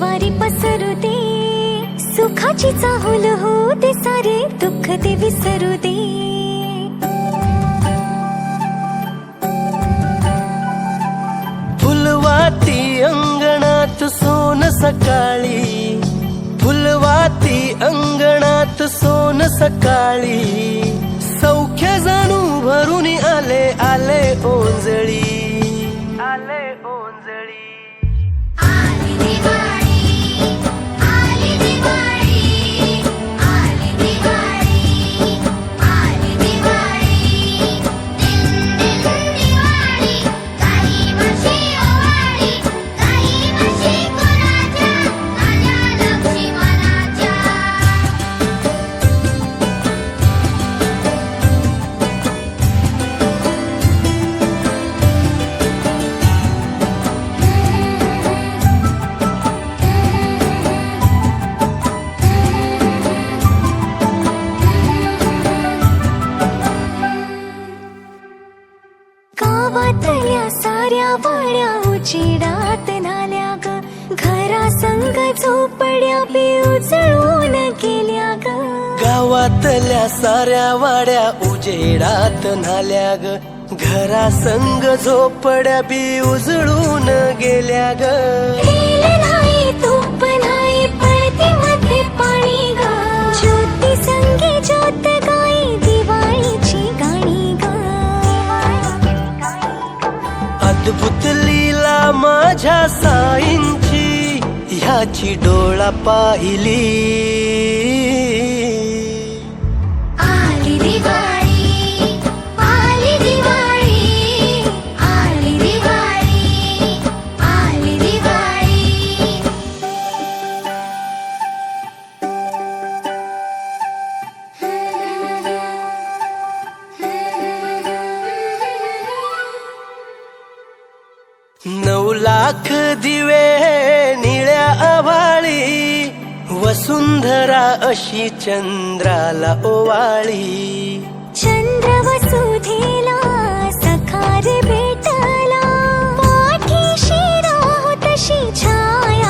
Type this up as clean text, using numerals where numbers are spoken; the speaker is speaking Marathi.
वारी पसरू दे, सुखाची चाहुल होऊ दे, सारे दुःख ते विसरू दे. फुलवाती अंगणात सोन सकाळी, फुलवाती अंगणात सोन सकाळी, सौख्य जणू भरून आले आले ओंजळी, आले ओंजळी. आली दिवाळी, आली दिवाळी, आली दिवाळी, आली दिवाळी. दिन दिन दिवाळी, काही वर्षे ओवाळी, काही वर्षे कोणाच्या, माझ्या लक्ष्मीपणाच्या. गावातल्या साऱ्या वाड्या उजेडात नाल्या ग, घरा संग झोपड्या बी उजळून गेल्या ग. गावातल्या साऱ्या वाड्या उजेडात नाल्या ग, घरा संग झोपड्या बी उजळून गेल्या ग. तेल नाही तूप नाही पळतीमध्ये पाणी ग, ज्योती संगी ज्योत गाई दिवाळीची गाणी ग. अद्भुत लीला माझ्या साईंची, ह्याची डोळा पाहिली. आली दिवाळी, आली दिवाळी, आली दिवाळी, आली दिवाळी. नऊ लाख दिवे निळ्या आभाळी, वसुंधरा अशी चंद्राला ओवाळी. चंद्र वसुधेला सखार भेट